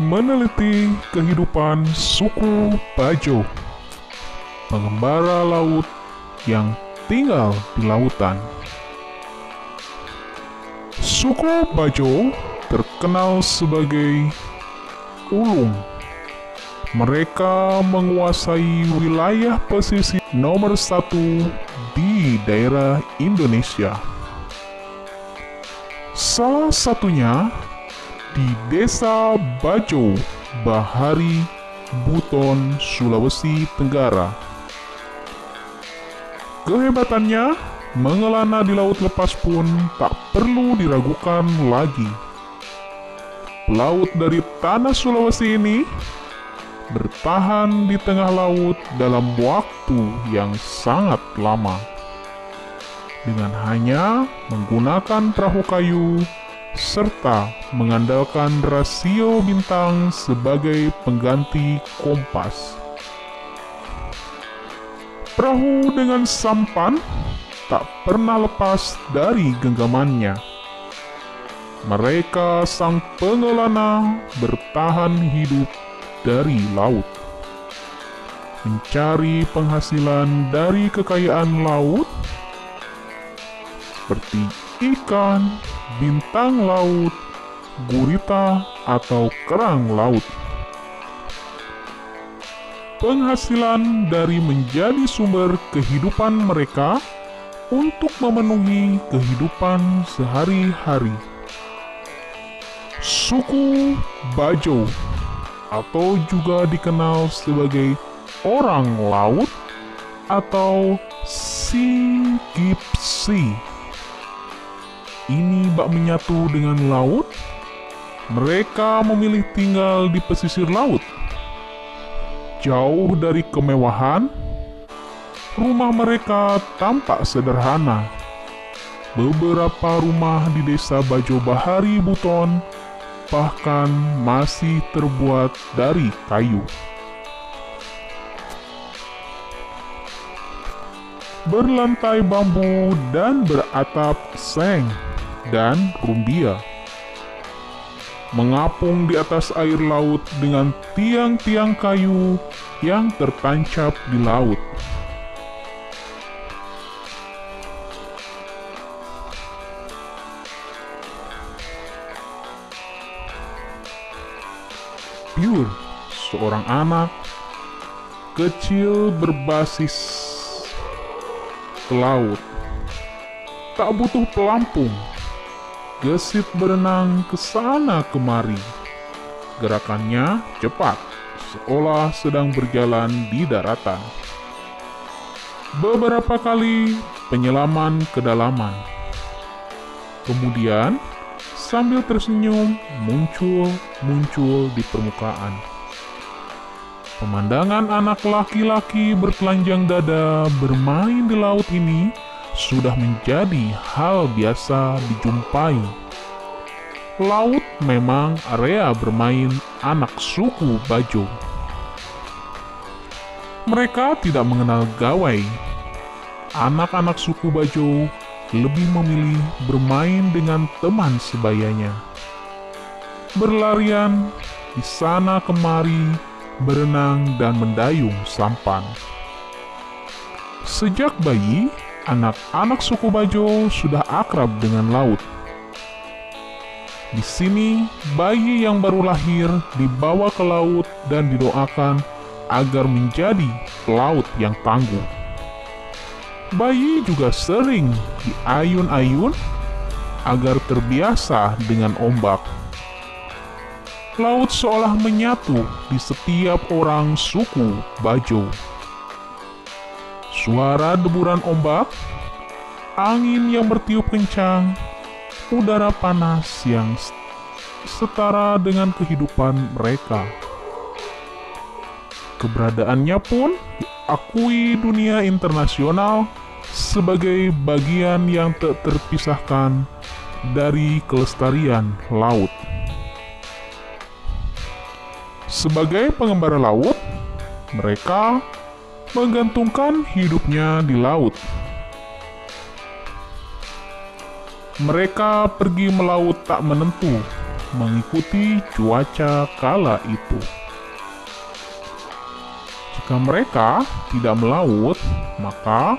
meneliti kehidupan suku Bajo, pengembara laut yang tinggal di lautan. Suku Bajo terkenal sebagai ulung. Mereka menguasai wilayah pesisir nomor 1 di daerah Indonesia. Salah satunya di Desa Bajo, Bahari, Buton, Sulawesi Tenggara. Kehebatannya mengelana di laut lepas pun tak perlu diragukan lagi. Pelaut dari tanah Sulawesi ini bertahan di tengah laut dalam waktu yang sangat lama, dengan hanya menggunakan perahu kayu serta mengandalkan rasio bintang sebagai pengganti kompas. Perahu dengan sampan tak pernah lepas dari genggamannya. Mereka sang pengelana bertahan hidup dari laut, mencari penghasilan dari kekayaan laut seperti ikan, bintang laut, gurita, atau kerang laut. Penghasilan dari menjadi sumber kehidupan mereka untuk memenuhi kehidupan sehari-hari. Suku Bajo, atau juga dikenal sebagai orang laut atau Sea Gypsy, ini bak menyatu dengan laut. Mereka memilih tinggal di pesisir laut, jauh dari kemewahan. Rumah mereka tampak sederhana. Beberapa rumah di Desa Bajo Bahari Buton bahkan masih terbuat dari kayu. Berlantai bambu dan beratap seng dan rumbia. Mengapung di atas air laut dengan tiang-tiang kayu yang tertancap di laut. Pure, seorang anak kecil berbasis ke laut, tak butuh pelampung, gesit berenang ke sana kemari. Gerakannya cepat, seolah sedang berjalan di daratan. Beberapa kali penyelaman kedalaman. Kemudian sambil tersenyum muncul di permukaan. Pemandangan anak laki-laki bertelanjang dada bermain di laut ini sudah menjadi hal biasa dijumpai. Laut memang area bermain anak suku Bajo. Mereka tidak mengenal gawai. Anak-anak suku Bajo lebih memilih bermain dengan teman sebayanya. Berlarian di sana kemari, berenang dan mendayung sampan. Sejak bayi, anak-anak suku Bajo sudah akrab dengan laut. Di sini, bayi yang baru lahir dibawa ke laut dan didoakan agar menjadi pelaut yang tangguh. Bayi juga sering diayun-ayun agar terbiasa dengan ombak. Laut seolah menyatu di setiap orang suku Bajo. Suara deburan ombak, angin yang bertiup kencang, udara panas yang setara dengan kehidupan mereka. Keberadaannya pun diakui dunia internasional sebagai bagian yang tak terpisahkan dari kelestarian laut. Sebagai pengembara laut, mereka menggantungkan hidupnya di laut. Mereka pergi melaut tak menentu, mengikuti cuaca kala itu. Jika mereka tidak melaut, maka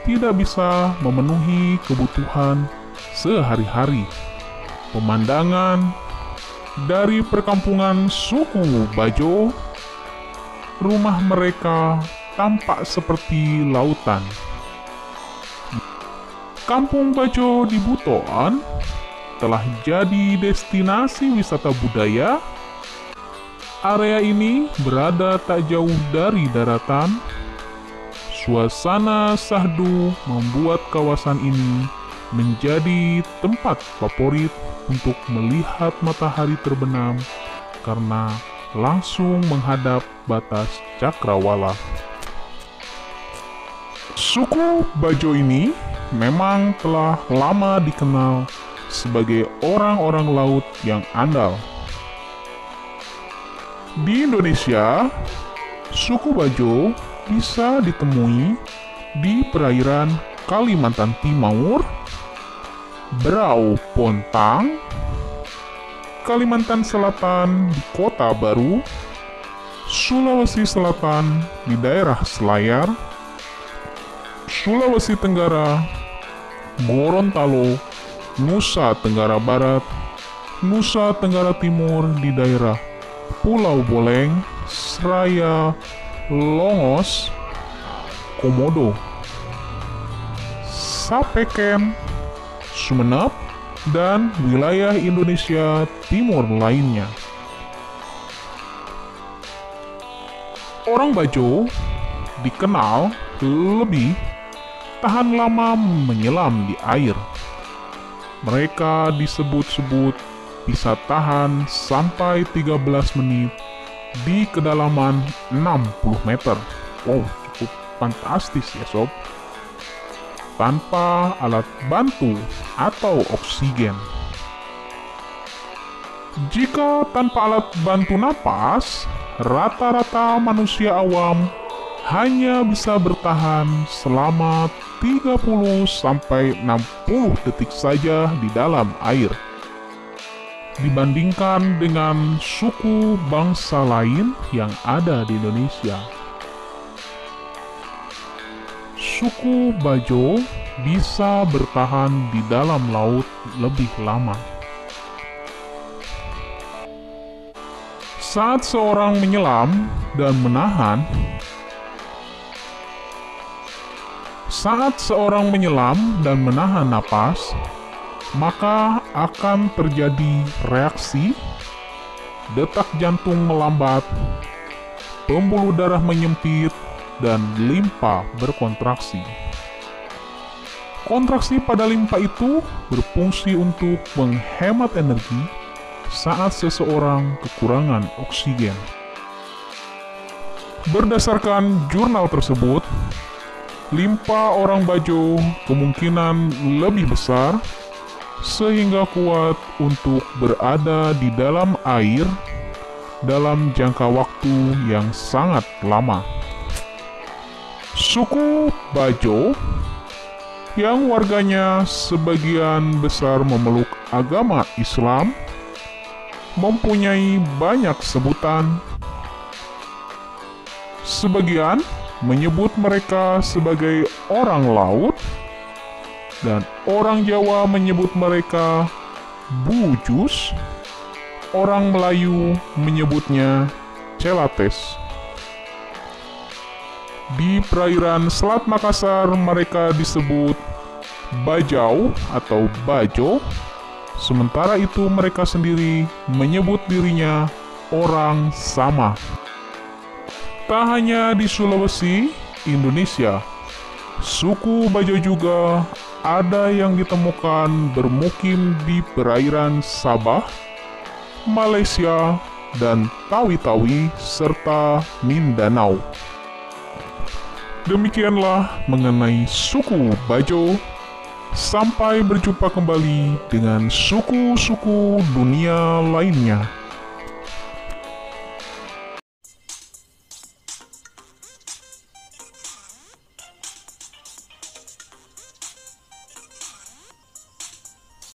tidak bisa memenuhi kebutuhan sehari-hari. Pemandangan dari perkampungan suku Bajo, rumah mereka tampak seperti lautan. Kampung Bajo di Buton telah jadi destinasi wisata budaya. Area ini berada tak jauh dari daratan. Suasana syahdu membuat kawasan ini menjadi tempat favorit untuk melihat matahari terbenam karena langsung menghadap batas cakrawala. Suku Bajo ini memang telah lama dikenal sebagai orang-orang laut yang andal. Di Indonesia, suku Bajo bisa ditemui di perairan Kalimantan Timur, Berau Pontang, Kalimantan Selatan di Kota Baru, Sulawesi Selatan di daerah Selayar, Sulawesi Tenggara, Gorontalo, Nusa Tenggara Barat, Nusa Tenggara Timur di daerah Pulau Boleng, Seraya, Longos, Komodo, Sapeken, Sumenep, dan wilayah Indonesia Timur lainnya. Orang Bajo dikenal lebih tahan lama menyelam di air. Mereka disebut-sebut bisa tahan sampai 13 menit di kedalaman 60 meter. Wow, cukup fantastis ya sob. Tanpa alat bantu atau oksigen. Jika tanpa alat bantu napas, rata-rata manusia awam hanya bisa bertahan selama 30-60 detik saja di dalam air. Dibandingkan dengan suku bangsa lain yang ada di Indonesia. Suku Bajo bisa bertahan di dalam laut lebih lama. Saat seorang menyelam dan menahan napas, maka akan terjadi reaksi, detak jantung melambat, pembuluh darah menyempit, dan limpa berkontraksi. Kontraksi pada limpa itu berfungsi untuk menghemat energi saat seseorang kekurangan oksigen. Berdasarkan jurnal tersebut, limpa orang Bajo kemungkinan lebih besar sehingga kuat untuk berada di dalam air dalam jangka waktu yang sangat lama. Suku Bajo yang warganya sebagian besar memeluk agama Islam mempunyai banyak sebutan. Sebagian menyebut mereka sebagai orang laut, dan orang Jawa menyebut mereka Bujus, orang Melayu menyebutnya Celates. Di perairan Selat Makassar mereka disebut Bajau atau Bajo, sementara itu mereka sendiri menyebut dirinya orang Sama. Tak hanya di Sulawesi, Indonesia, suku Bajo juga ada yang ditemukan bermukim di perairan Sabah, Malaysia, dan Tawi-Tawi, serta Mindanao. Demikianlah mengenai suku Bajo. Sampai berjumpa kembali dengan suku-suku dunia lainnya.